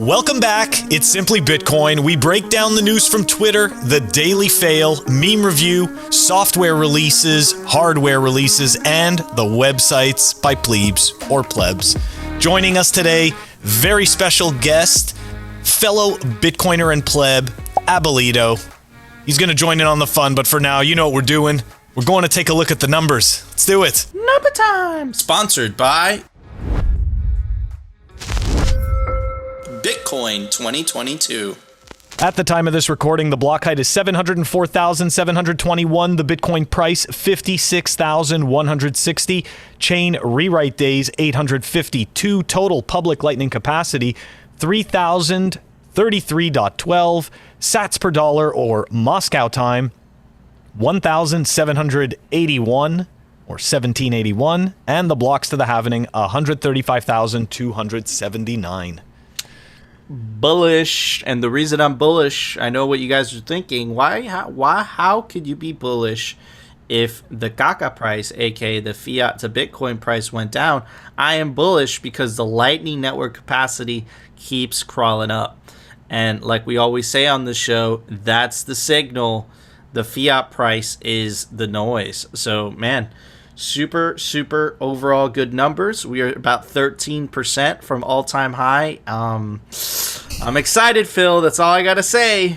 Welcome back. It's Simply Bitcoin. We break down the news from Twitter, the daily fail, meme review, software releases, hardware releases, and the websites by plebes or plebs. Joining us today, very special guest, fellow Bitcoiner and pleb, Abuelito. He's going to join in on the fun, but for now, you know what we're doing. We're going to take a look at the numbers. Let's do it. Number time. Sponsored by Bitcoin 2022. At the time of this recording, the block height is 704,721. The Bitcoin price, 56,160. Chain rewrite days, 852. Total public lightning capacity, 3,033.12. Sats per dollar, or Moscow time, 1,781 or 1781. And the blocks to the halvening, 135,279. Bullish. And the reason I'm bullish, I know what you guys are thinking. How could you be bullish if the Kaka price, aka the fiat to Bitcoin price, went down? I am bullish because the Lightning Network capacity keeps crawling up. And like we always say on the show, that's the signal. The fiat price is the noise. So, man, super overall good numbers. We are about 13% from all-time high. I'm excited, Phil. That's all I got to say.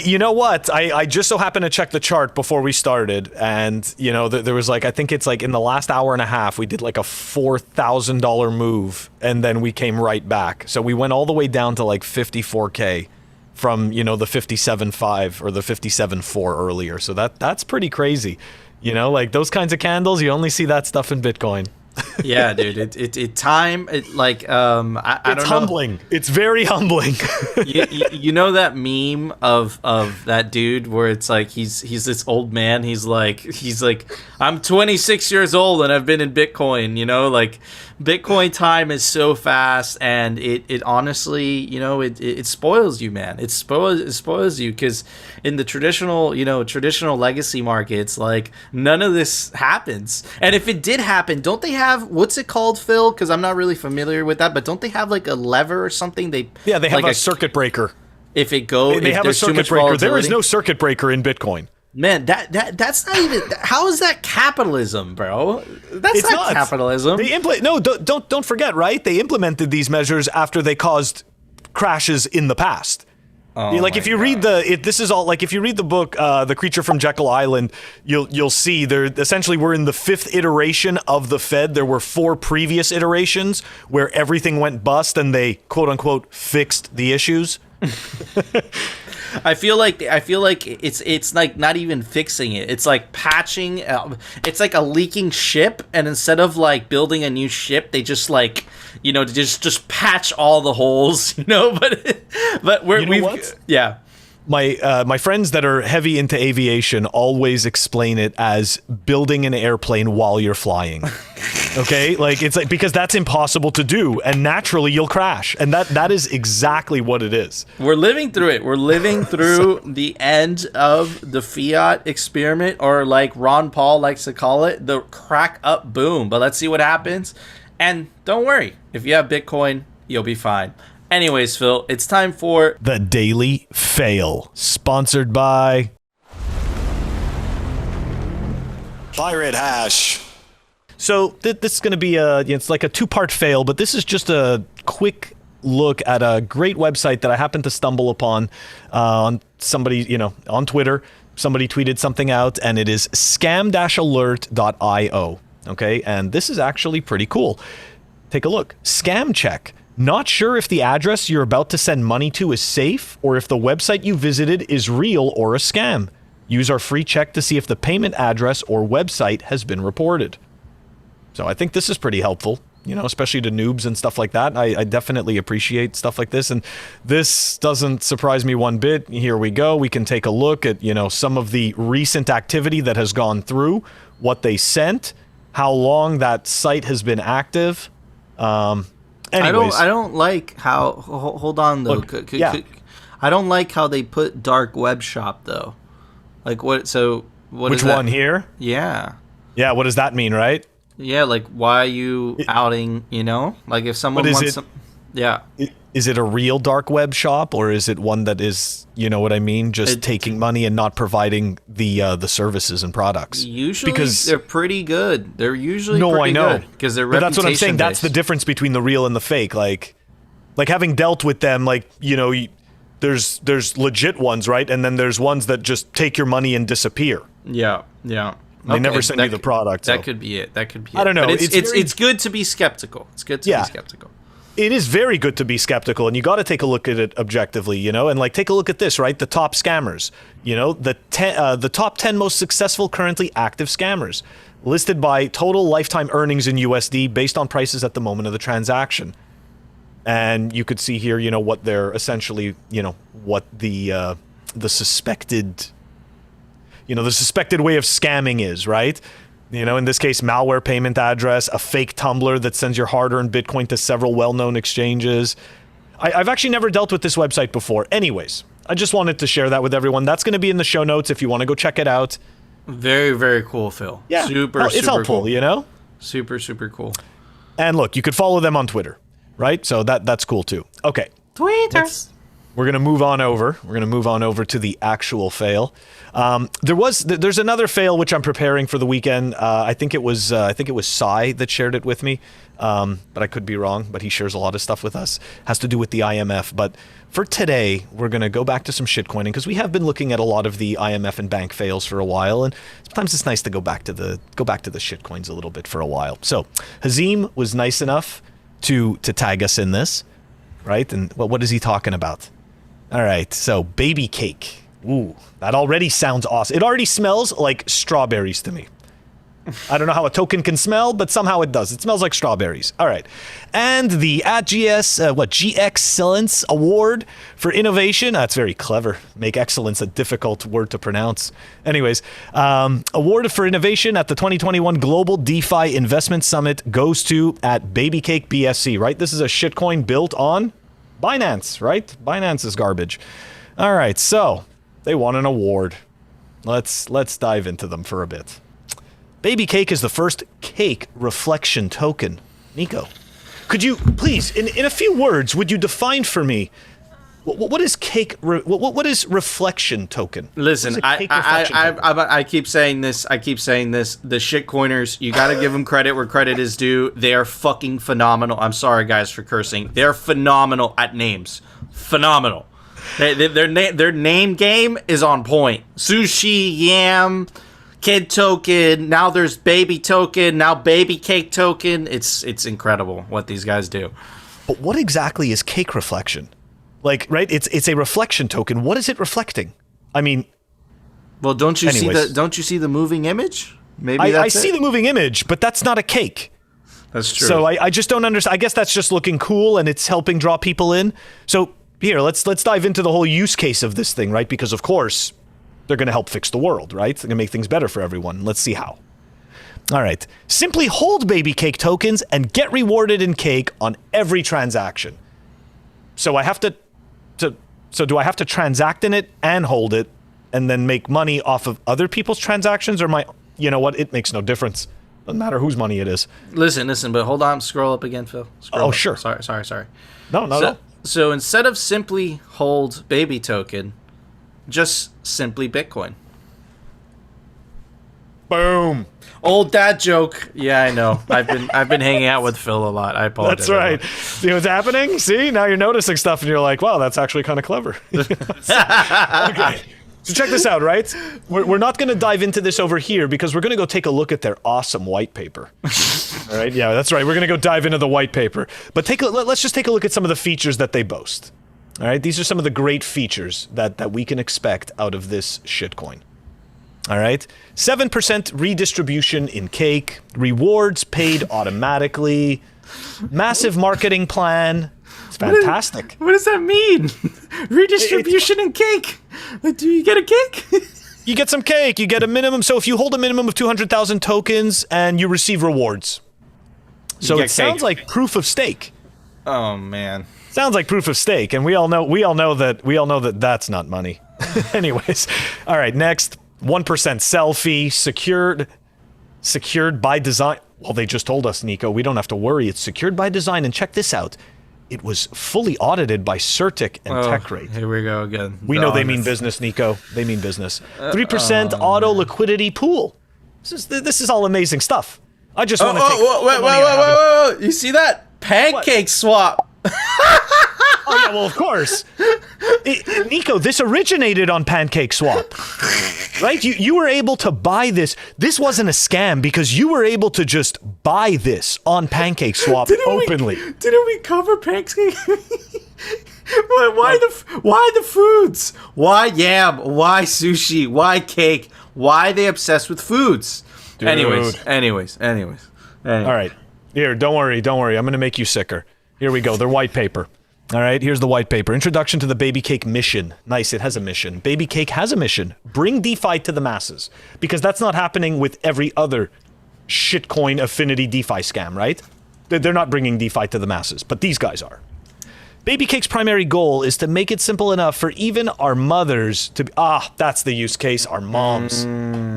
You know what? I just so happened to check the chart before we started, and you know there was like, I think it's like in the last hour and a half we did like a $4,000 move, and then we came right back. So we went all the way down to like 54K from, you know, the 57.5 or the 57.4 earlier. So that's pretty crazy. You know, like those kinds of candles, you only see that stuff in Bitcoin. Yeah, dude. I don't know. It's humbling. It's very humbling. you know that meme of that dude where it's like he's this old man. He's like I'm 26 years old and I've been in Bitcoin. You know, like Bitcoin time is so fast, and it honestly, you know, it spoils you, man. It spoils you, because in the traditional legacy markets, like none of this happens. And if it did happen, don't they have, what's it called, Phil? Because I'm not really familiar with that, but don't they have like a lever or something? They have like a circuit breaker. If it goes, they have a circuit breaker. There is no circuit breaker in Bitcoin. Man, that's not even. How is that capitalism, bro? It's not capitalism. Don't forget, right? They implemented these measures after they caused crashes in the past. Like if you read this is all like if you read the book, The Creature from Jekyll Island, you'll see there essentially we're in the 5th iteration of the Fed. There were 4 previous iterations where everything went bust and they quote unquote fixed the issues. I feel like it's like not even fixing it. It's like patching. It's like a leaking ship, and instead of like building a new ship, they just like, you know, just patch all the holes. You know, but yeah. My friends that are heavy into aviation always explain it as building an airplane while you're flying. Okay? Like it's like, because that's impossible to do, and naturally you'll crash. And that is exactly what it is. We're living through it. We're living through the end of the fiat experiment, or like Ron Paul likes to call it, the crack up boom. But let's see what happens. And don't worry, if you have Bitcoin, you'll be fine. Anyways, Phil, it's time for the Daily Fail, sponsored by Pirate Hash. So this is going to be it's like a 2-part fail, but this is just a quick look at a great website that I happened to stumble upon on somebody, you know, on Twitter. Somebody tweeted something out, and it is scam-alert.io. Okay, and this is actually pretty cool. Take a look. Scam check. Not sure if the address you're about to send money to is safe, or if the website you visited is real or a scam. Use our free check to see if the payment address or website has been reported. So I think this is pretty helpful, you know, especially to noobs and stuff like that. I definitely appreciate stuff like this, and this doesn't surprise me one bit. Here we go. We can take a look at, you know, some of the recent activity that has gone through, what they sent, how long that site has been active. Anyways. I don't like how. Hold on though. Look, I don't like how they put dark web shop though. Like what? So what? Which one here? Yeah. Yeah. What does that mean, right? Yeah. Like why are you outing? You know, like if someone wants some. Yeah. is it a real dark web shop, or is it one that is, you know what I mean, just taking money and not providing the services and products? Usually, because they're pretty good. They're usually pretty good because they're but that's what I'm saying. That's the difference between the real and the fake. Like having dealt with them, like, you know, there's legit ones, right? And then there's ones that just take your money and disappear. Yeah, yeah. They never send you the product. That could be it. That could be it. I don't know. But it's good to be skeptical. It's good to be skeptical. It is very good to be skeptical, and you got to take a look at it objectively, you know, and like take a look at this, right? The top scammers, you know, the top 10 most successful currently active scammers listed by total lifetime earnings in USD based on prices at the moment of the transaction. And you could see here, you know, what they're essentially, you know, what the suspected, you know, the suspected way of scamming is, right? You know, in this case, malware payment address, a fake Tumblr that sends your hard-earned Bitcoin to several well-known exchanges. I've actually never dealt with this website before. Anyways, I just wanted to share that with everyone. That's going to be in the show notes if you want to go check it out. Very, very cool, Phil. Yeah, it's helpful, cool. You know? Super, super cool. And look, you could follow them on Twitter, right? So that's cool too. Okay. Twitter. We're going to move on over. We're going to move on over to the actual fail. There's another fail which I'm preparing for the weekend. I think it was Sai that shared it with me, but I could be wrong. But he shares a lot of stuff with us. Has to do with the IMF. But for today, we're going to go back to some shitcoining because we have been looking at a lot of the IMF and bank fails for a while, and sometimes it's nice to go back to the shitcoins a little bit for a while. So Hazim was nice enough to tag us in this, right? And what is he talking about? All right, so baby cake. Ooh, that already sounds awesome. It already smells like strawberries to me. I don't know how a token can smell, but somehow it does. It smells like strawberries. All right. And the G-Excellence Award for Innovation. That's very clever. Make excellence a difficult word to pronounce. Anyways, award for innovation at the 2021 Global DeFi Investment Summit goes to at Baby Cake BSC, right? This is a shitcoin built on Binance, right? Binance is garbage. All right, so they won an award. Let's dive into them for a bit. Baby Cake is the first cake reflection token. Nico, could you please, in a few words, would you define for me what is cake? What is reflection token? Listen, I keep saying this. The shitcoiners, you got to give them credit where credit is due. They are fucking phenomenal. I'm sorry, guys, for cursing. They're phenomenal at names. Phenomenal. Their name game is on point. Sushi, yam, kid token. Now there's baby token. Now baby cake token. It's incredible what these guys do. But what exactly is cake reflection? Like, right? It's a reflection token. What is it reflecting? I mean, well, don't you see the moving image? Maybe I see the moving image, but that's not a cake. That's true. So I just don't understand. I guess that's just looking cool and it's helping draw people in. So here, let's dive into the whole use case of this thing, right? Because of course, they're going to help fix the world, right? They're going to make things better for everyone. Let's see how. All right. Simply hold baby cake tokens and get rewarded in cake on every transaction. So do I have to transact in it and hold it and then make money off of other people's transactions, or you know what? It makes no difference. Doesn't matter whose money it is. Listen, but hold on. Scroll up again, Phil. Scroll up. Sure. Sorry. No. So instead of simply hold baby token, just simply Bitcoin. Boom. Old dad joke. Yeah, I know. I've been hanging out with Phil a lot. I apologize. That's right. See what's happening? See, now you're noticing stuff and you're like, wow, that's actually kind of clever. Okay. So check this out, right? We're not going to dive into this over here because we're going to go take a look at their awesome white paper. All right? Yeah, that's right. We're going to go dive into the white paper. But let's just take a look at some of the features that they boast. All right? These are some of the great features that we can expect out of this shitcoin. All right? 7% redistribution in cake, rewards paid automatically, massive marketing plan. It's fantastic. What does that mean? Redistribution in cake. Do you get a cake? You get some cake. You get a minimum. So if you hold a minimum of 200,000 tokens and you receive rewards. So it sounds like proof of stake. Oh man. Sounds like proof of stake, and we all know that that's not money. Anyways. All right, next. 1% selfie, secured by design. Well, they just told us, Nico, we don't have to worry. It's secured by design. And check this out. it was fully audited by Certic and TechRate. Here we go again. We know they mean business, Nico. They mean business. 3% auto liquidity pool. This is all amazing stuff. I just want to take wait. You see that? Pancake swap. Oh, yeah, well, of course. Nico, this originated on Pancake Swap, right? You were able to buy this. This wasn't a scam because you were able to just buy this on Pancake Swap openly. Didn't we cover pancake? Why the foods? Why yam? Why sushi? Why cake? Why are they obsessed with foods? Dude. Anyways. All right. Here, don't worry. I'm going to make you sicker. Here we go. Their white paper. All right, here's the white paper. Introduction to the Baby Cake mission. Nice, it has a mission. Baby Cake has a mission. Bring DeFi to the masses. Because that's not happening with every other shitcoin affinity DeFi scam, right? They're not bringing DeFi to the masses, but these guys are. Baby Cake's primary goal is to make it simple enough for even our mothers to be... that's the use case. Our moms.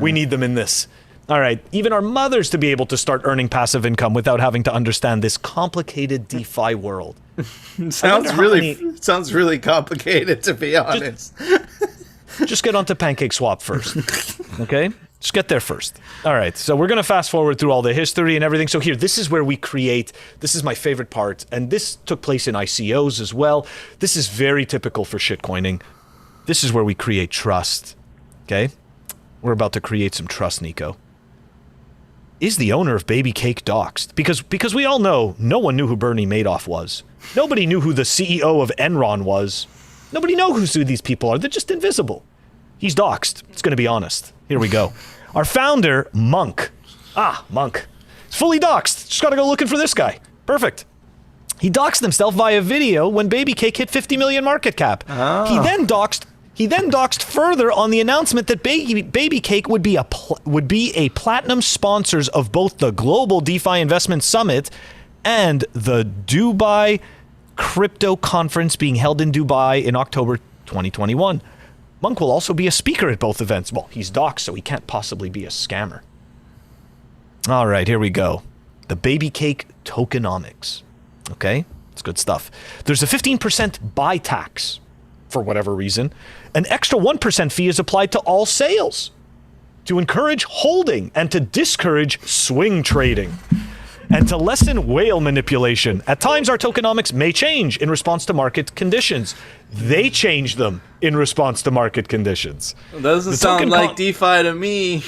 We need them in this. All right, even our mothers to be able to start earning passive income without having to understand this complicated DeFi world. Sounds really complicated, to be honest. Just get onto Pancake Swap first, okay? Just get there first. All right, so we're going to fast forward through all the history and everything. So here, this is where we create, this is my favorite part, and this took place in ICOs as well. This is very typical for shitcoining. This is where we create trust, okay? We're about to create some trust, Nico. Is the owner of Baby Cake doxxed? Because we all know no one knew who Bernie Madoff was. Nobody knew who the CEO of Enron was. Nobody knows who these people are. They're just invisible. He's doxxed. It's going to be honest. Here we go. Our founder, Monk. Monk. He's fully doxxed. Just got to go looking for this guy. Perfect. He doxed himself via video when Baby Cake hit 50 million market cap. He then doxed further on the announcement that Baby Cake would be a platinum sponsors of both the Global DeFi Investment Summit and the Dubai Crypto Conference being held in Dubai in October 2021. Monk will also be a speaker at both events. Well, he's doxed, so he can't possibly be a scammer. All right, here we go. The Baby Cake tokenomics. Okay, it's good stuff. There's a 15% buy tax. For whatever reason, an extra 1% fee is applied to all sales to encourage holding and to discourage swing trading and to lessen whale manipulation. At times, our tokenomics may change in response to market conditions. They change them in response to market conditions. Doesn't sound like DeFi to me.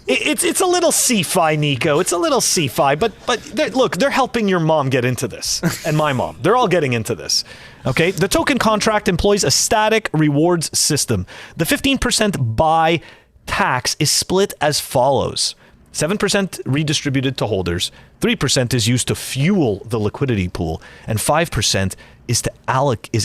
It's a little CFI, Nico. It's a little CFI, but look, they're helping your mom get into this, and my mom. They're all getting into this. Okay, the token contract employs a static rewards system. The 15% buy tax is split as follows. 7% redistributed to holders, 3% is used to fuel the liquidity pool, and 5% is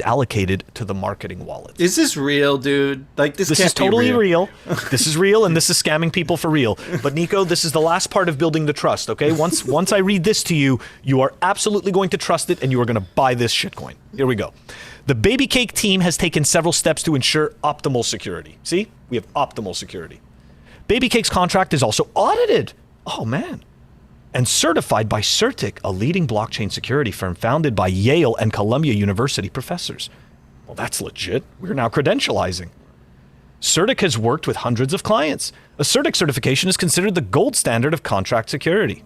allocated to the marketing wallet. Is this real, dude? Like this is totally real. This is real, and this is scamming people for real. But Nico, this is the last part of building the trust, okay? Once I read this to you, you are absolutely going to trust it, and you are going to buy this shitcoin. Here we go. The Baby Cake team has taken several steps to ensure optimal security. See? We have optimal security. Baby Cake's contract is also audited. Oh, man. And certified by Certic, a leading blockchain security firm founded by Yale and Columbia University professors. Well, that's legit. We're now credentializing. Certic has worked with hundreds of clients. A Certic certification is considered the gold standard of contract security.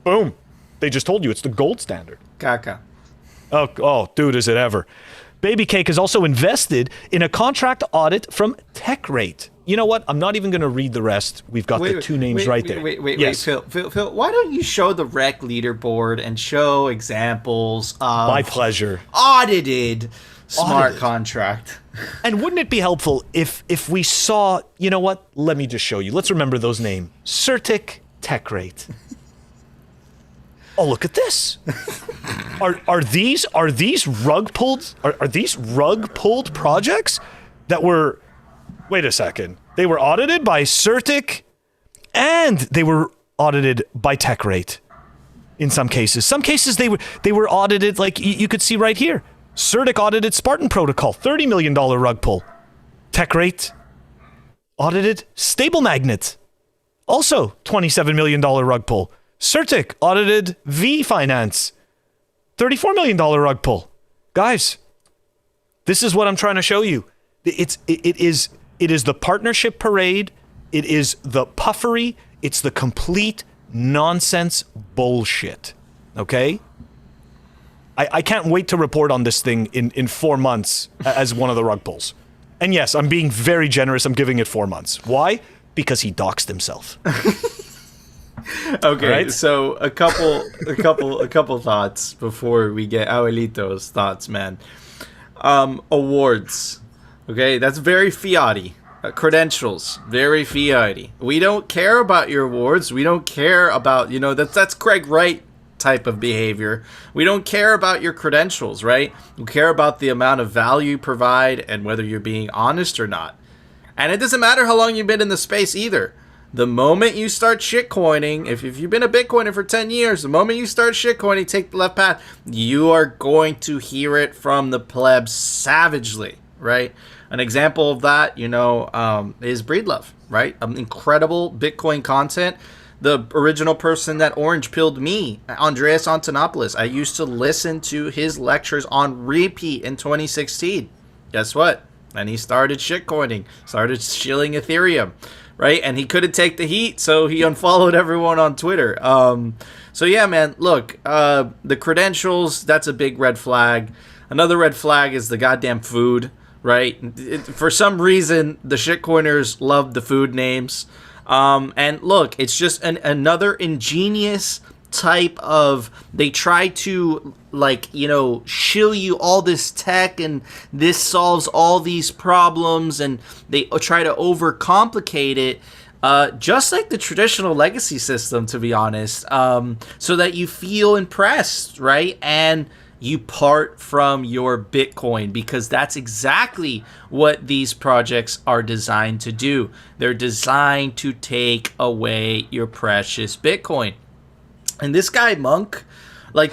Boom. They just told you it's the gold standard. Caca. Oh, dude, is it ever. Baby Cake has also invested in a contract audit from TechRate. You know what? I'm not even going to read the rest. We've got the two names right there. Wait, Phil, why don't you show the rec leaderboard and show examples of my pleasure audited smart contract? And wouldn't it be helpful if we saw, you know what? Let me just show you. Let's remember those names. Certic, TechRate. Oh, look at this. Are these rug pulled projects that were... Wait a second. They were audited by Certic, and they were audited by TechRate. In some cases, they were audited, like you could see right here. Certic audited Spartan Protocol, $30 million rug pull. TechRate audited Stable Magnet, also $27 million rug pull. Certic audited V Finance, $34 million rug pull. Guys, this is what I'm trying to show you. It is the partnership parade. It is the puffery. It's the complete nonsense bullshit. Okay? I can't wait to report on this thing in 4 months as one of the rug pulls. And yes, I'm being very generous. I'm giving it 4 months. Why? Because he doxed himself. Okay, right? So a couple thoughts before we get Abuelito's thoughts, man. Awards. Okay, that's very fiat-y. Credentials, very fiat-y. We don't care about your awards. We don't care about, that's Craig Wright type of behavior. We don't care about your credentials, right? We care about the amount of value you provide and whether you're being honest or not. And it doesn't matter how long you've been in the space either. The moment you start shitcoining, if you've been a Bitcoiner for 10 years, the moment you start shitcoining, take the left path, you are going to hear it from the plebs savagely, right? An example of that, is Breedlove, right? Incredible Bitcoin content. The original person that orange pilled me, Andreas Antonopoulos, I used to listen to his lectures on repeat in 2016. Guess what? And he started shitcoining, started shilling Ethereum, right? And he couldn't take the heat, so he unfollowed everyone on Twitter. So yeah, man, look, the credentials, that's a big red flag. Another red flag is the goddamn food, right? For some reason, the shitcoiners love the food names. And look, it's just another ingenious type of, they try to shill you all this tech and this solves all these problems, and they try to overcomplicate it, just like the traditional legacy system, to be honest, so that you feel impressed, right? And you part from your Bitcoin, because that's exactly what these projects are designed to do. They're designed to take away your precious Bitcoin. And this guy, Monk,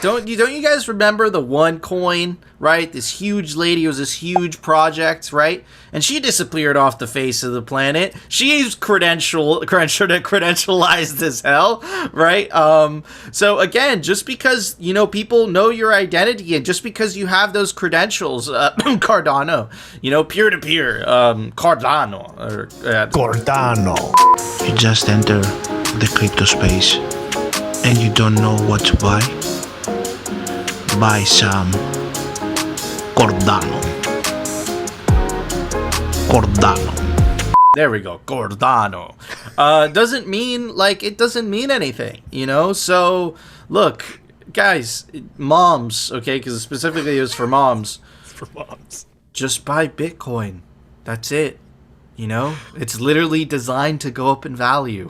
don't you guys remember the OneCoin, right? This huge lady, was this huge project, right? And she disappeared off the face of the planet. She's credentialized as hell, right? So again, just because, people know your identity, and just because you have those credentials, Cardano, peer-to-peer, Cardano. Cardano. You just enter the crypto space and you don't know what to buy? Buy some Cardano. There we go, Cardano. Doesn't mean anything, So look, guys, moms, okay, because specifically it was for moms. For moms. Just buy Bitcoin. That's it. It's literally designed to go up in value.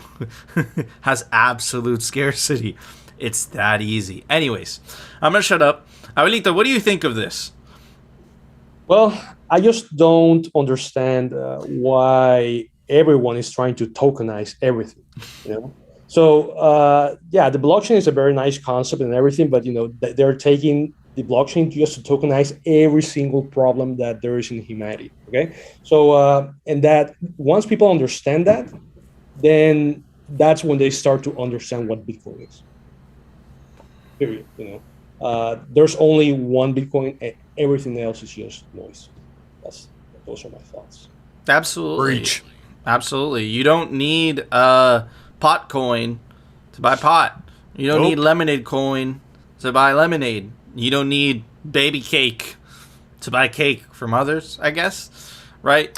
Has absolute scarcity. It's that easy. Anyways, I'm going to shut up. Abuelita, what do you think of this? Well, I just don't understand why everyone is trying to tokenize everything. So the blockchain is a very nice concept and everything, but they're taking the blockchain just to tokenize every single problem that there is in humanity. Okay, so and that once people understand that, then that's when they start to understand what Bitcoin is. Period. There's only one Bitcoin, and everything else is just noise. Those are my thoughts. Absolutely. Breach. Absolutely. You don't need pot coin to buy pot. You don't need lemonade coin to buy lemonade. You don't need baby cake to buy cake from others, I guess. Right?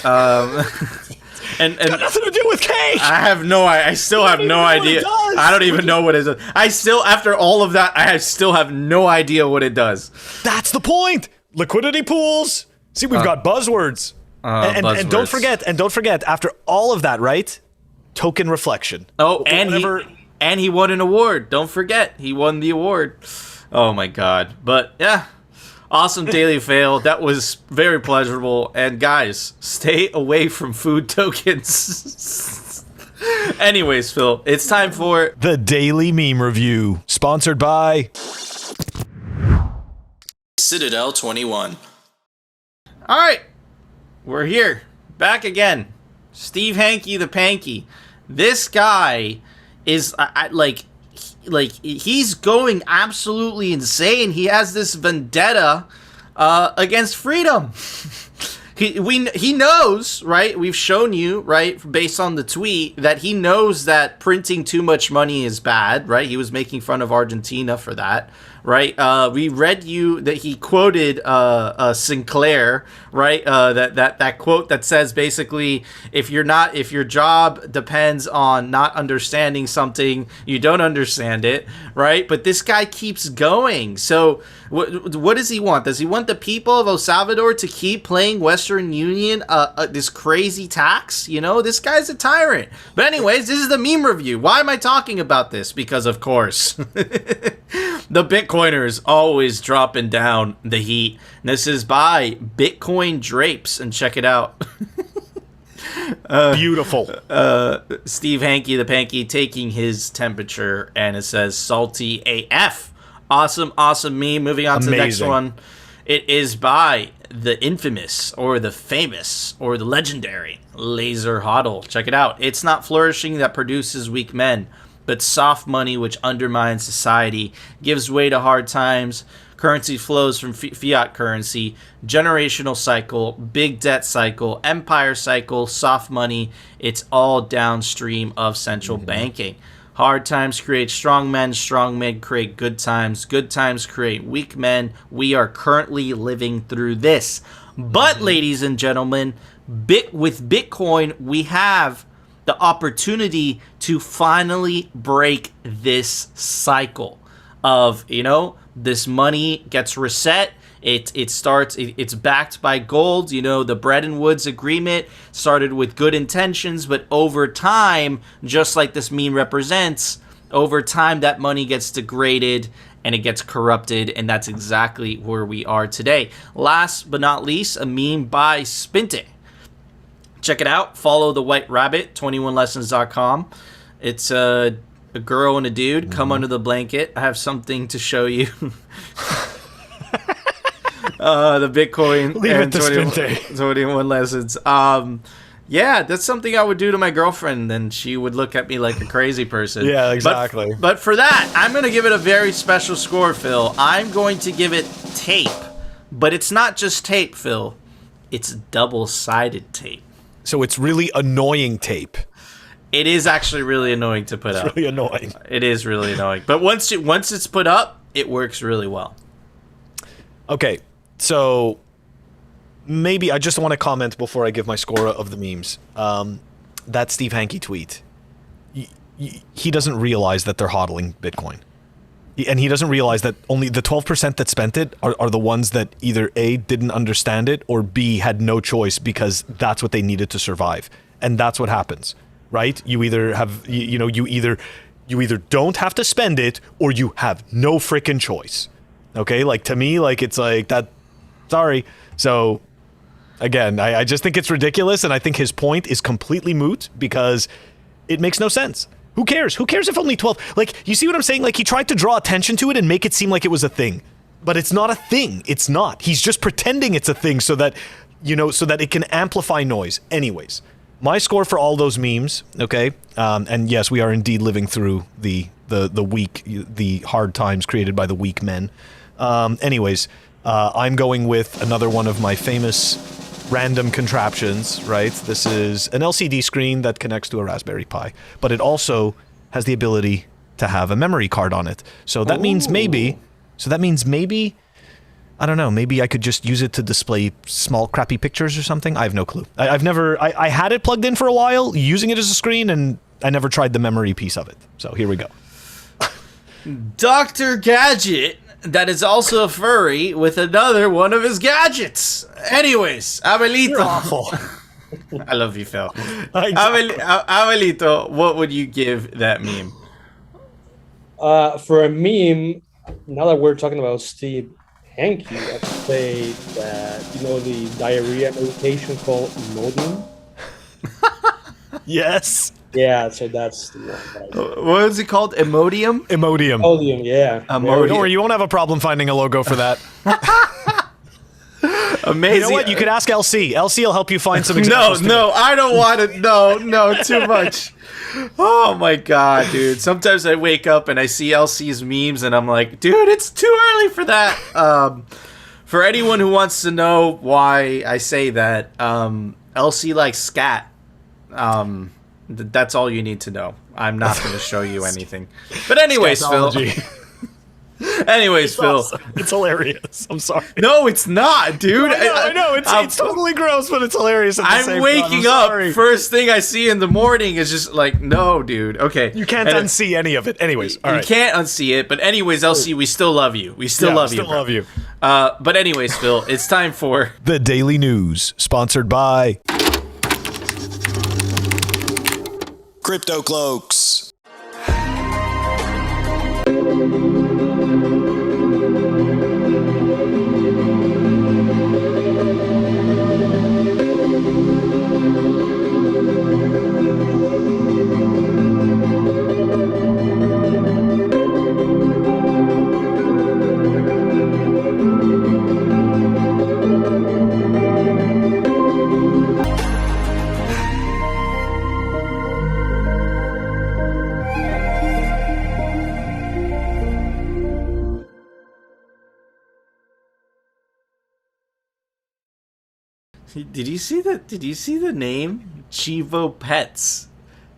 And Got nothing to do with cake. I still have no idea. I don't even know what it does. After all of that, I still have no idea what it does. That's the point. Liquidity pools. See, we've got buzzwords. And don't forget, after all of that, right? Token reflection. Oh, and he won an award. Don't forget, he won the award. Oh my God. But yeah, awesome daily fail. That was very pleasurable. And guys, stay away from food tokens. Anyways, Phil, it's time for the Daily Meme Review, sponsored by Citadel 21. All right, we're here, back again. Steve Hanky the Panky. This guy is he's going absolutely insane. He has this vendetta against freedom. He knows, right? We've shown you, right, based on the tweet, that he knows that printing too much money is bad, right? He was making fun of Argentina for that, right? We read you that he quoted Sinclair, right? That quote that says basically, if your job depends on not understanding something, you don't understand it, right? But this guy keeps going. So what does he want? Does he want the people of El Salvador to keep playing Western Union this crazy tax? You know, this guy's a tyrant. But anyways, this is the meme review. Why am I talking about this? Because of course, the Bitcoiners always dropping down the heat. This is by Bitcoin Drapes, and check it out. Beautiful. Steve Hanky the Panky taking his temperature, and it says salty AF. Awesome meme. Moving on to the next one. It is by the infamous, or the famous, or the legendary Laser Hodl. Check it out. It's not flourishing that produces weak men, but soft money which undermines society, gives way to hard times. Currency flows from fiat currency, generational cycle, big debt cycle, empire cycle, soft money. It's all downstream of central banking. Hard times create strong men create good times create weak men. We are currently living through this. But, ladies and gentlemen, with Bitcoin, we have the opportunity to finally break this cycle of, this money gets reset. It's backed by gold. The Bretton Woods Agreement started with good intentions, but over time, just like this meme represents, over time that money gets degraded and it gets corrupted, and that's exactly where we are today. Last but not least, a meme by Spinte. Check it out. Follow the White Rabbit, 21lessons.com. It's a girl and a dude come under the blanket. I have something to show you. The Bitcoin Leave and it to 21 lessons. Yeah, that's something I would do to my girlfriend, and she would look at me like a crazy person. Yeah, exactly. But for that, I'm going to give it a very special score, Phil. I'm going to give it tape. But it's not just tape, Phil. It's double-sided tape. So it's really annoying tape. It is actually really annoying to put up. It's really annoying. It is really annoying. But once it's put up, it works really well. Okay, so maybe I just want to comment before I give my score of the memes. That Steve Hanky tweet, he doesn't realize that they're hodling Bitcoin. And he doesn't realize that only the 12% that spent it are the ones that either A, didn't understand it, or B, had no choice because that's what they needed to survive. And that's what happens, right? You either have, you either don't have to spend it, or you have no freaking choice. Okay, like to me, like it's like that. Sorry. So again, I just think it's ridiculous, and I think his point is completely moot because it makes no sense. Who cares? Who cares if only 12? Like, you see what I'm saying? Like, he tried to draw attention to it and make it seem like it was a thing, but it's not a thing. It's not. He's just pretending it's a thing so that, so that it can amplify noise. Anyways, my score for all those memes. Okay, and yes, we are indeed living through the hard times created by the weak men. Anyways, I'm going with another one of my famous random contraptions, right? This is an LCD screen that connects to a Raspberry Pi, but it also has the ability to have a memory card on it. So that means maybe, I don't know, maybe I could just use it to display small crappy pictures or something. I have no clue. I had it plugged in for a while, using it as a screen, and I never tried the memory piece of it. So here we go. Dr. Gadget, that is also a furry, with another one of his gadgets. Anyways, Abelito. You're awful. I love you, Phil. Abelito, what would you give that meme? For a meme, now that we're talking about Steve Hanky, I'd say that, the diarrhea medication called Imodium? Yes. Yeah, so that's the one. What is it called? Imodium? Imodium, yeah. Imodium. Don't worry, you won't have a problem finding a logo for that. Amazing. You know what? You could ask LC. LC will help you find some examples. No, I don't want to. No, too much. Oh my god, dude. Sometimes I wake up and I see LC's memes and I'm like, dude, it's too early for that. For anyone who wants to know why I say that, LC likes scat. That's all you need to know. I'm not going to show you anything. But anyways, Phil. Anyways, Phil. Awesome. It's hilarious. I'm sorry. No, it's not, dude. I know. It's totally gross, but it's hilarious. I'm waking up. First thing I see in the morning is just like, no, dude. Okay. You can't unsee any of it. Anyways, all right. You can't unsee it. But anyways, LC, we still love you. We still love you. But anyways, Phil, it's time for the Daily News, sponsored by Cloaks. Did you see the name Chivo Pets?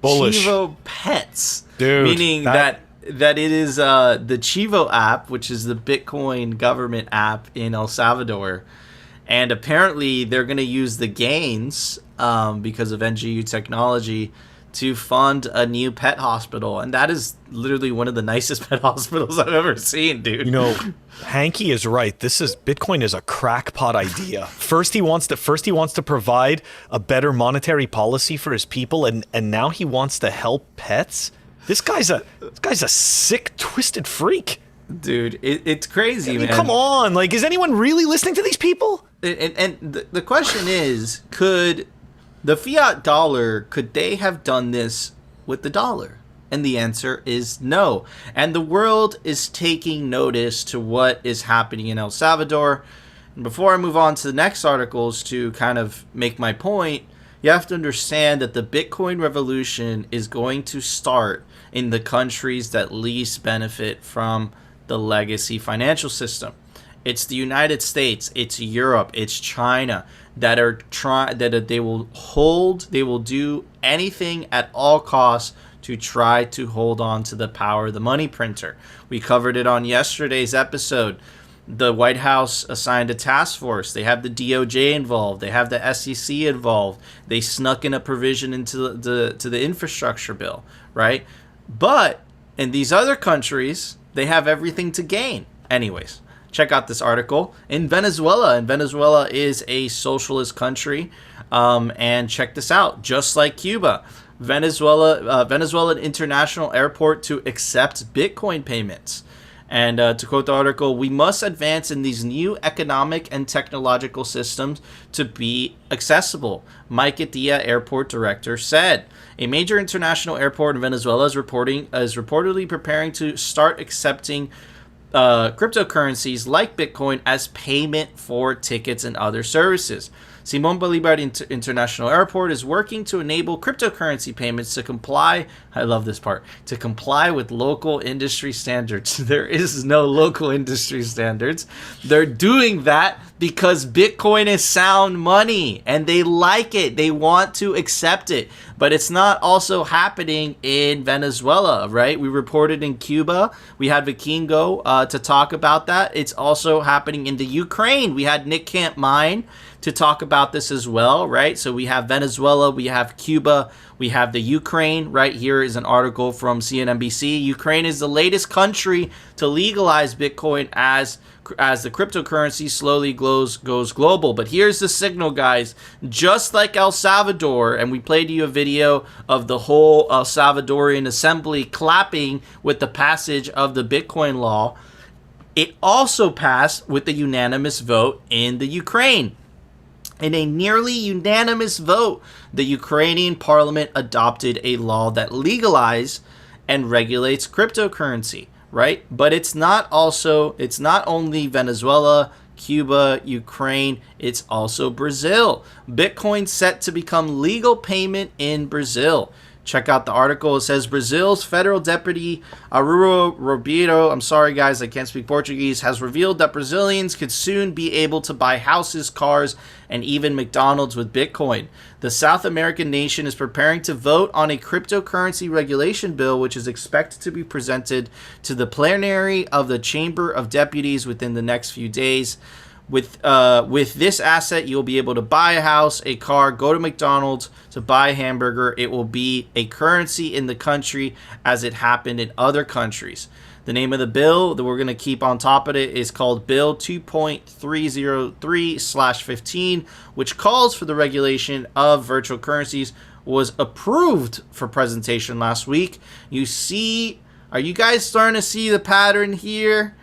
Bullish. Chivo Pets, dude. Meaning that it is the Chivo app, which is the Bitcoin government app in El Salvador, and apparently they're going to use the gains because of NGU technology to fund a new pet hospital, and that is literally one of the nicest pet hospitals I've ever seen, dude. You know, Hanky is right. Bitcoin is a crackpot idea. First he wants to provide a better monetary policy for his people, and now he wants to help pets. This guy's a sick, twisted freak. Dude, it's crazy, I mean, man. Come on, like, is anyone really listening to these people? And the question is, could the fiat dollar, could they have done this with the dollar? And the answer is no. And the world is taking notice to what is happening in El Salvador. And before I move on to the next articles to kind of make my point, you have to understand that the Bitcoin revolution is going to start in the countries that least benefit from the legacy financial system. It's the United States, it's Europe, it's China that are they will do anything at all costs to try to hold on to the power of the money printer. We covered it on yesterday's episode. The White House assigned a task force. They have the DOJ involved. They have the SEC involved. They snuck in a provision into the infrastructure bill, right? But in these other countries, they have everything to gain. Anyways, check out this article. In Venezuela, Venezuela is a socialist country, and check this out. Just like Cuba, Venezuelan International Airport to accept Bitcoin payments. And to quote the article, we must advance in these new economic and technological systems to be accessible, Maiquetía Airport director said. A major international airport in Venezuela is reportedly preparing to start accepting cryptocurrencies like Bitcoin as payment for tickets and other services. Simón Bolívar International Airport is working to enable cryptocurrency payments to comply, I love this part, to comply with local industry standards. There is no local industry standards. They're doing that because Bitcoin is sound money and they like it. They want to accept it. But it's not also happening in Venezuela, right? We reported in Cuba. We had Vikingo to talk about that. It's also happening in the Ukraine. We had Nick Camp Mine to talk about this as well, right? So we have Venezuela, we have Cuba, we have the Ukraine. Right here is an article from CNBC. Ukraine is the latest country to legalize Bitcoin as the cryptocurrency slowly goes global. But here's the signal, guys. Just like El Salvador, and we played you a video of the whole El Salvadorian assembly clapping with the passage of the Bitcoin law, it also passed with a unanimous vote in the Ukraine. In a nearly unanimous vote, the Ukrainian parliament adopted a law that legalizes and regulates cryptocurrency, right? But it's not only Venezuela, Cuba, Ukraine. It's also Brazil. Bitcoin set to become legal payment in Brazil. Check out the article. It says Brazil's federal deputy Aruro Ribeiro, I'm sorry guys, I can't speak Portuguese, has revealed that Brazilians could soon be able to buy houses, cars, and even McDonald's with Bitcoin. The South American nation is preparing to vote on a cryptocurrency regulation bill, which is expected to be presented to the plenary of the Chamber of Deputies within the next few days. With this asset, you'll be able to buy a house, a car, go to McDonald's to buy a hamburger. It will be a currency in the country as it happened in other countries. The name of the bill that we're going to keep on top of it is called Bill 2.303/15, which calls for the regulation of virtual currencies, was approved for presentation last week. Are you guys starting to see the pattern here?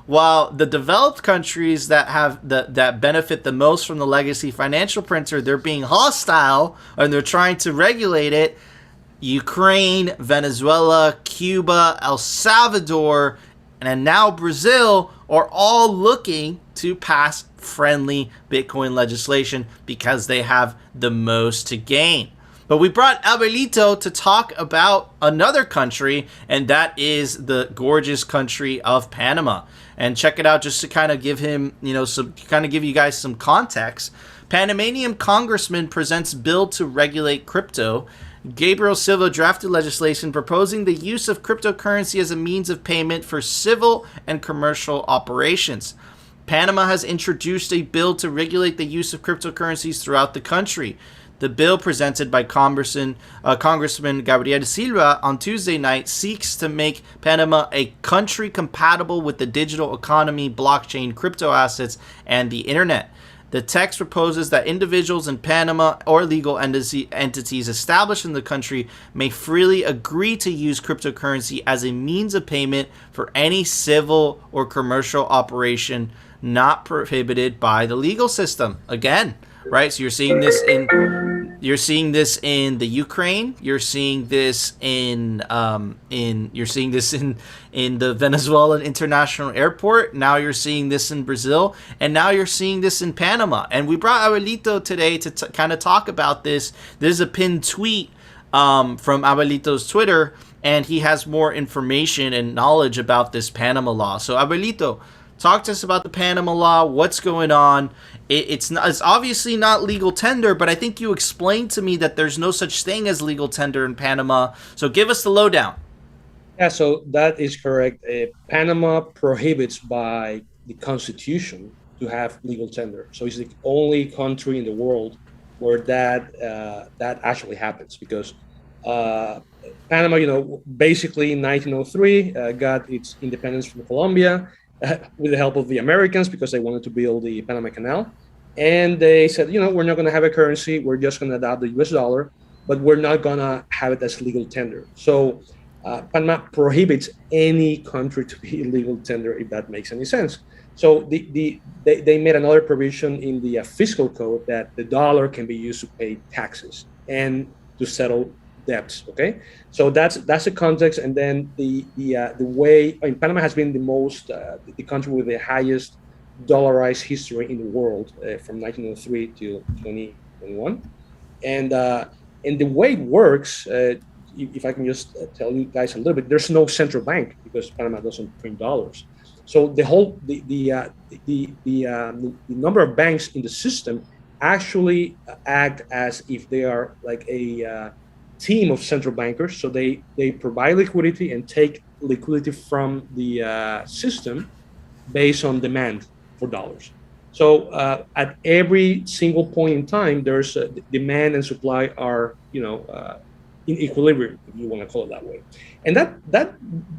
While the developed countries that benefit the most from the legacy financial printer, they're being hostile and they're trying to regulate it. Ukraine, Venezuela, Cuba, El Salvador, and now Brazil are all looking to pass friendly Bitcoin legislation because they have the most to gain. But we brought Abelito to talk about another country, and that is the gorgeous country of Panama. And check it out just to kind of give him, give you guys some context. Panamanian congressman presents bill to regulate crypto. Gabriel Silva drafted legislation proposing the use of cryptocurrency as a means of payment for civil and commercial operations. Panama has introduced a bill to regulate the use of cryptocurrencies throughout the country. The bill presented by Congressman Gabriel Silva on Tuesday night seeks to make Panama a country compatible with the digital economy, blockchain, crypto assets, and the internet. The text proposes that individuals in Panama or legal entities established in the country may freely agree to use cryptocurrency as a means of payment for any civil or commercial operation not prohibited by the legal system. Again, right? So you're seeing this in the Ukraine. You're seeing this in the Venezuelan International Airport. Now you're seeing this in Brazil, and now you're seeing this in Panama. And we brought Abelito today to kind of talk about this. There's a pinned tweet from Abelito's Twitter, and he has more information and knowledge about this Panama law. So Abelito, talk to us about the Panama law. What's going on? It's obviously not legal tender, but I think you explained to me that there's no such thing as legal tender in Panama. So give us the lowdown. Yeah, so that is correct. Panama prohibits by the Constitution to have legal tender. So it's the only country in the world where that actually happens, because Panama, basically in 1903 got its independence from Colombia with the help of the Americans, because they wanted to build the Panama Canal. And they said, we're not going to have a currency. We're just going to adopt the US dollar, but we're not going to have it as legal tender. So Panama prohibits any country to be legal tender, if that makes any sense. So they made another provision in the fiscal code that the dollar can be used to pay taxes and to settle debts. Okay, so that's the context. And then the way Panama has been the country with the highest dollarized history in the world from 1903 to 2021, and the way it works, if I can just tell you guys a little bit, there's no central bank because Panama doesn't print dollars. So the number of banks in the system actually act as if they are like a team of central bankers. So they provide liquidity and take liquidity from the system based on demand for dollars. So at every single point in time, there's demand and supply are in equilibrium, if you want to call it that way. And that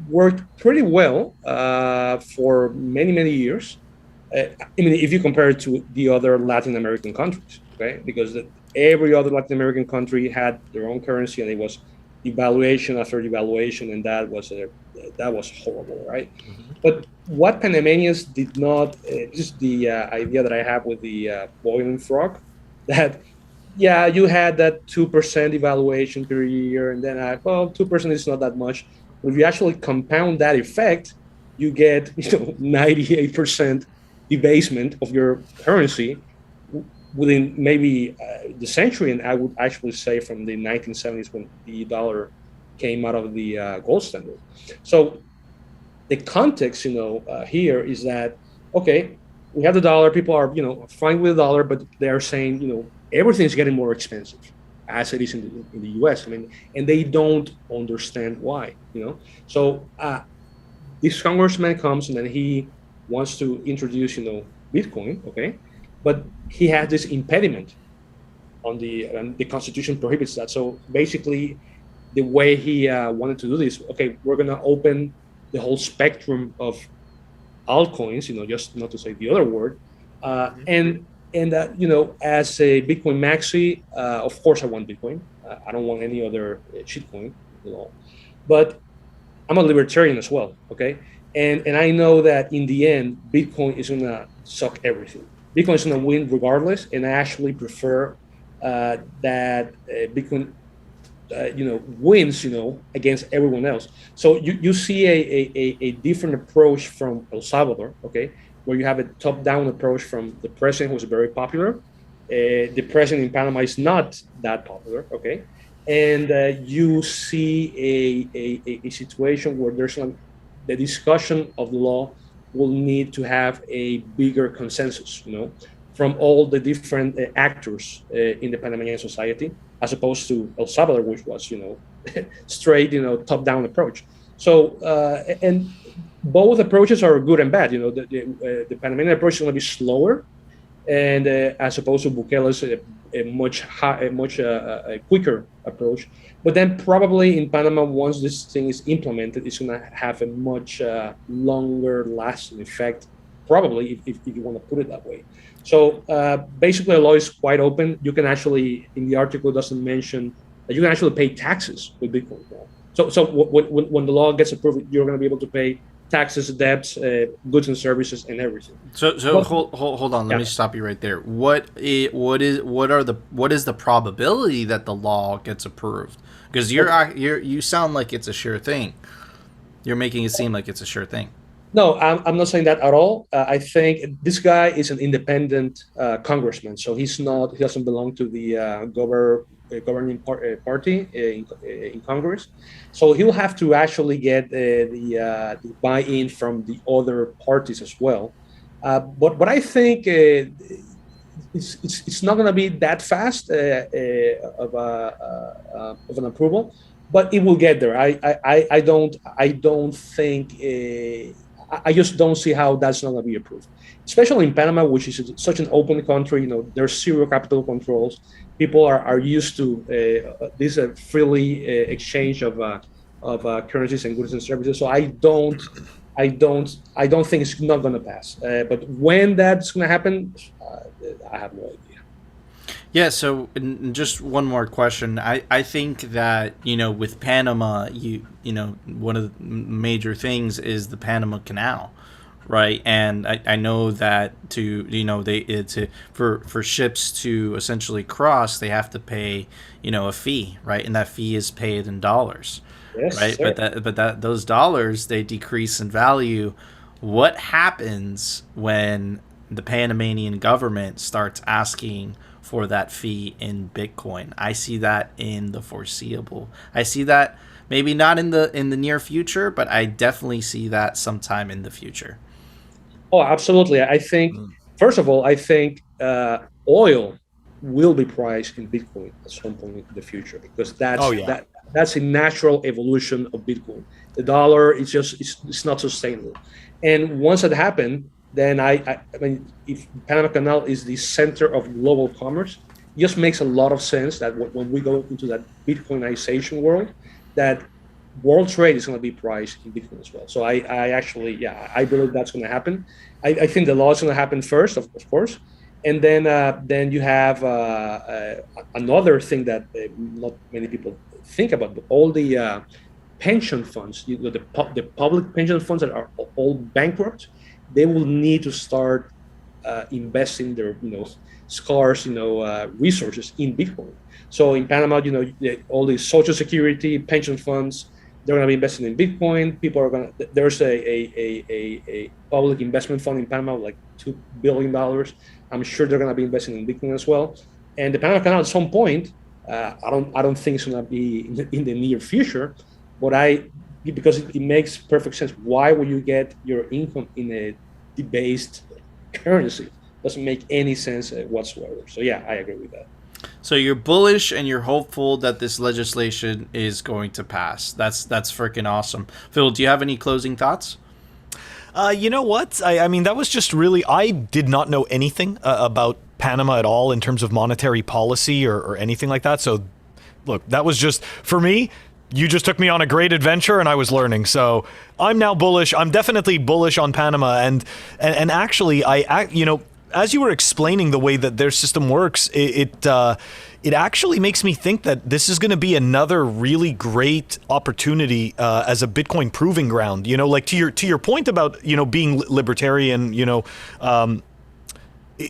worked pretty well for many years. If you compare it to the other Latin American countries, okay? Because every other Latin American country had their own currency, and it was devaluation after devaluation, and that was horrible, right? Mm-hmm. But what Panamanians did not, just the idea that I have with the boiling frog, that you had that 2% devaluation per year, and then 2% is not that much. But if you actually compound that effect, you get 98% debasement of your currency within maybe the century, and I would actually say from the 1970s when the dollar came out of the gold standard. So the context, here is that, okay, we have the dollar, people are, fine with the dollar, but they are saying, everything is getting more expensive as it is in the US. I mean, and they don't understand why, So this congressman comes and then he wants to introduce, Bitcoin, okay? But he had this impediment on the Constitution prohibits that. So basically, the way he wanted to do this, okay, we're going to open the whole spectrum of altcoins, just not to say the other word, and as a Bitcoin maxi, of course I want Bitcoin. I don't want any other shitcoin at all. But I'm a libertarian as well, okay? And I know that in the end, Bitcoin is going to suck everything. Bitcoin is going to win regardless, and I actually prefer that Bitcoin, wins, against everyone else. So you see a different approach from El Salvador, okay, where you have a top-down approach from the president, who's very popular. The president in Panama is not that popular, okay, and you see a situation where there's the discussion of the law will need to have a bigger consensus, from all the different actors in the Panamanian society, as opposed to El Salvador, which was, straight, top-down approach. So, and both approaches are good and bad. The Panamanian approach is going to be slower, and as opposed to Bukele's a much quicker approach. But then probably in Panama, once this thing is implemented, it's going to have a much longer lasting effect, probably, if you want to put it that way. So basically, the law is quite open. You can actually, in the article, doesn't mention that you can actually pay taxes with Bitcoin. So when the law gets approved, you're going to be able to pay taxes, debts, goods and services, and everything. So hold on. Let me stop you right there. What is the probability that the law gets approved? Because you sound like it's a sure thing. You're making it seem like it's a sure thing. No, I'm not saying that at all. I think this guy is an independent congressman, so he doesn't belong to the governing party in Congress. So he'll have to actually get the buy-in from the other parties as well. But I think it's not going to be that fast of an approval, but it will get there. I don't think. I just don't see how that's not going to be approved, especially in Panama, which is such an open country. There's zero capital controls. People are used to this freely exchange of currencies and goods and services. So I don't think it's not going to pass. But when that's going to happen, I have no idea. Yeah, so just one more question. I think that, with Panama, one of the major things is the Panama Canal, right? And I know that for ships to essentially cross, they have to pay, a fee, right? And that fee is paid in dollars, yes, right? Sir. But those dollars, they decrease in value. What happens when the Panamanian government starts asking for that fee in Bitcoin? I see that in the foreseeable. I see that maybe not in the near future, but I definitely see that sometime in the future. Oh, absolutely. I think, first of all, oil will be priced in Bitcoin at some point in the future, because that's a natural evolution of Bitcoin. The dollar is it's not sustainable, and once that happened, then I mean, if Panama Canal is the center of global commerce, it just makes a lot of sense that when we go into that Bitcoinization world, that world trade is going to be priced in Bitcoin as well. So I believe that's going to happen. I think the law is going to happen first, of course, and then you have another thing that not many people think about, but all the pension funds, the public pension funds that are all bankrupt, they will need to start investing their scarce resources in Bitcoin. So in Panama, all the Social Security pension funds, they're going to be investing in Bitcoin. People are going to, there's a public investment fund in Panama, like $2 billion. I'm sure they're going to be investing in Bitcoin as well. And the Panama Canal at some point, I don't think it's going to be in the near future, but because it makes perfect sense. Why would you get your income in a debased currency? Doesn't make any sense whatsoever. So yeah, I agree with that. So you're bullish and you're hopeful that this legislation is going to pass. That's freaking awesome. Phil, do you have any closing thoughts? You know what? I mean, that was just really, I did not know anything about Panama at all in terms of monetary policy or anything like that. So look, that was just, for me, you just took me on a great adventure and I was learning. So I'm now bullish. I'm definitely bullish on Panama. And actually, you know, as you were explaining the way that their system works, it actually makes me think that this is going to be another really great opportunity as a Bitcoin proving ground. You know, like to your point about, you know, being libertarian, you know,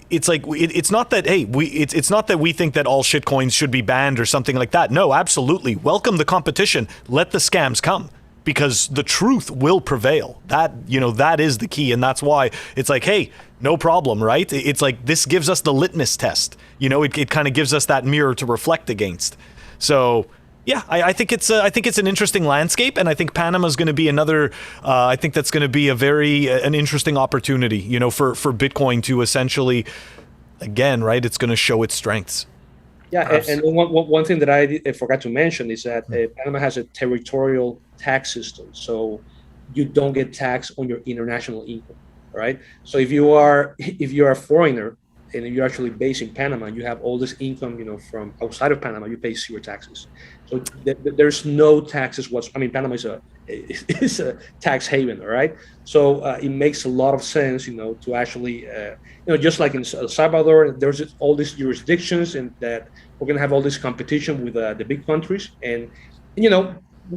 it's like it's not that, hey, it's not that we think that all shitcoins should be banned or something like that. No, absolutely. Welcome the competition. Let the scams come. Because the truth will prevail. That, you know, that is the key. And that's why it's like, hey, no problem, right? It's like, this gives us the litmus test. You know, it kind of gives us that mirror to reflect against. So yeah, I think it's an interesting landscape. And I think Panama is going to be another, I think that's going to be an interesting opportunity, you know, for Bitcoin to essentially, again, right, it's going to show its strengths. Yeah, and one thing that I forgot to mention is that Panama has a territorial tax system, so you don't get taxed on your international income, right? So if you are a foreigner and you're actually based in Panama, you have all this income, you know, from outside of Panama, you pay zero taxes. So there's no taxes whatsoever. I mean, Panama is a tax haven, all right? So it makes a lot of sense, you know, to actually, you know, just like in El Salvador, there's all these jurisdictions, and that we're going to have all this competition with the big countries. And, you know,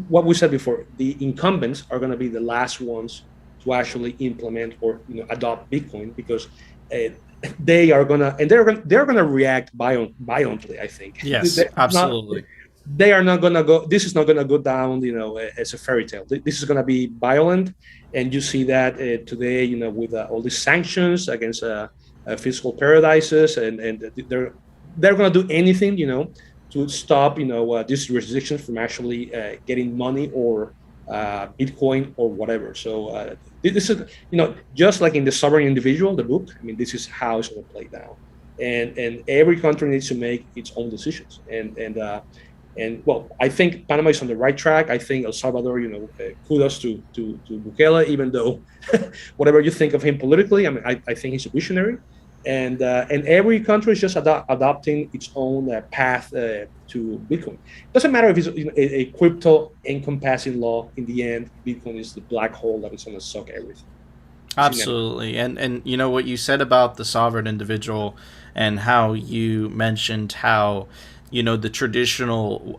what we said before, the incumbents are going to be the last ones to actually implement or, you know, adopt Bitcoin, because they are going to, and they're going to react violently, I think. Yes, absolutely. They are not going to go, this is not going to go down, you know, as a fairy tale. This is going to be violent. And you see that today, you know, with all these sanctions against fiscal paradises, and they're going to do anything, you know, to stop, you know, these jurisdictions from actually getting money or Bitcoin or whatever. So this is, you know, just like in the Sovereign Individual, the book, I mean, this is how it's going to play down. And every country needs to make its own decisions. And well, I think Panama is on the right track. I think El Salvador, you know, kudos to Bukele, even though whatever you think of him politically, I mean, I think he's a visionary. And every country is just adopting its own path to Bitcoin. Doesn't matter if it's, you know, a crypto encompassing law. In the end, Bitcoin is the black hole that is going to suck everything. Absolutely. And you know what you said about the sovereign individual, and how you mentioned how, you know, the traditional,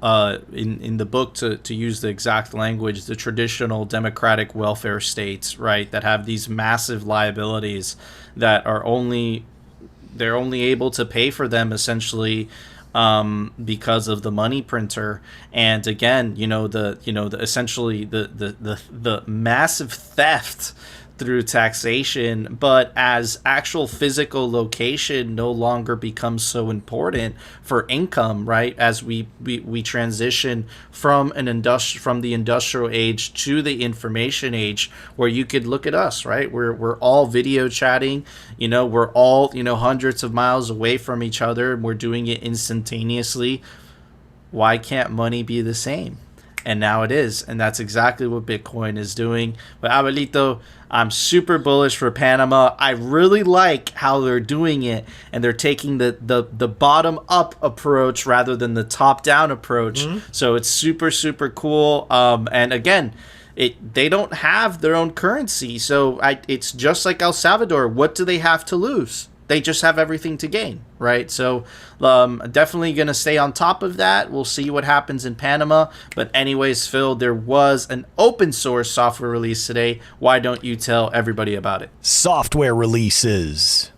in the book, to use the exact language, the traditional democratic welfare states, right, that have these massive liabilities that they're only able to pay for them essentially because of the money printer. And again, you know, essentially the massive theft through taxation, but as actual physical location no longer becomes so important for income, right? As we transition from the industrial age to the information age, where you could look at us, right? We're all video chatting, you know, we're all, you know, hundreds of miles away from each other, and we're doing it instantaneously. Why can't money be the same? And now it is, and that's exactly what Bitcoin is doing. But Abelito, I'm super bullish for Panama. I really like how they're doing it, and they're taking the bottom up approach rather than the top down approach. Mm-hmm. So it's super, super cool. And again, they don't have their own currency, so it's just like El Salvador. What do they have to lose? They just have everything to gain, right? So definitely going to stay on top of that. We'll see what happens in Panama. But anyways, Phil, there was an open source software release today. Why don't you tell everybody about it? Software releases.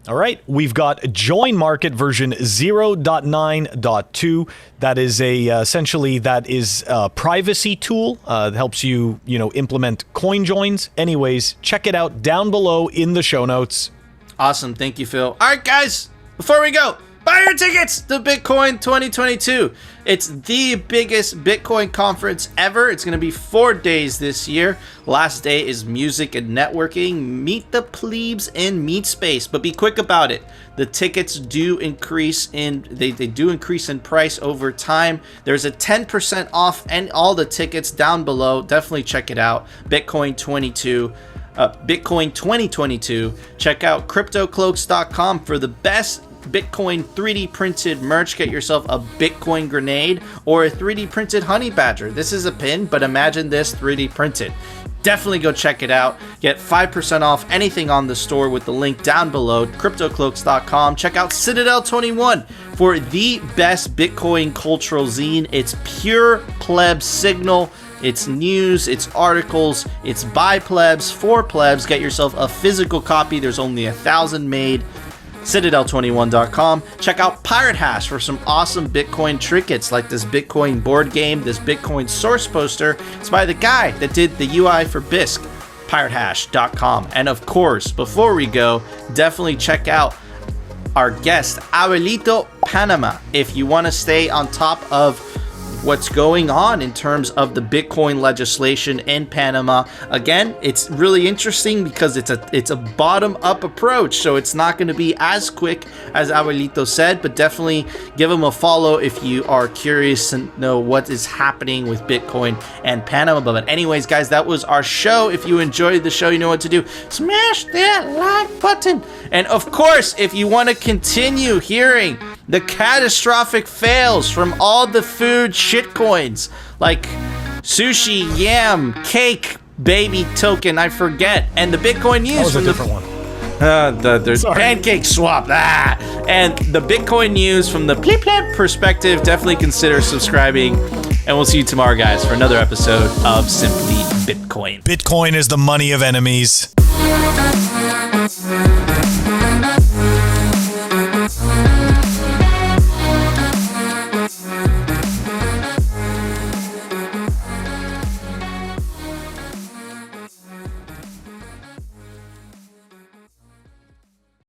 All right, we've got Join Market version 0.9.2. That is essentially a privacy tool that helps you, implement coin joins. Anyways, check it out down below in the show notes. Awesome. Thank you, Phil. All right, guys, before we go, buy your tickets to Bitcoin 2022. It's the biggest Bitcoin conference ever. It's going to be 4 days this year. Last day is music and networking. Meet the plebes in Meet Space, but be quick about it. The tickets do increase they do increase in price over time. There's a 10% off and all the tickets down below. Definitely check it out. Bitcoin 2022. Check out cryptocloaks.com for the best Bitcoin 3D printed merch. Get yourself a Bitcoin grenade or a 3D printed honey badger. This is a pin, but imagine this 3D printed. Definitely go check it out. Get 5% off anything on the store with the link down below, cryptocloaks.com. Check out Citadel 21 for the best Bitcoin cultural zine. It's pure pleb signal. It's news, it's articles, it's by plebs, for plebs. Get yourself a physical copy. There's only 1,000 made. Citadel21.com. Check out Pirate Hash for some awesome Bitcoin trinkets like this Bitcoin board game, this Bitcoin source poster. It's by the guy that did the UI for Bisq. Piratehash.com. And of course, before we go, definitely check out our guest, Abuelito Panama, if you want to stay on top of what's going on in terms of the Bitcoin legislation in Panama. Again, it's really interesting because it's a bottom-up approach, so it's not going to be as quick as Abuelito said, but definitely give him a follow if you are curious to know what is happening with Bitcoin and Panama. But anyways, guys, that was our show. If you enjoyed the show, you know what to do. Smash that like button. And of course, if you want to continue hearing the catastrophic fails from all the food shitcoins like sushi, yam, cake, baby token, I forget, and the Bitcoin news That was a different one. The pancake swap, and the Bitcoin news from the pleb perspective, definitely consider subscribing, and we'll see you tomorrow, guys, for another episode of Simply Bitcoin. Bitcoin is the money of enemies.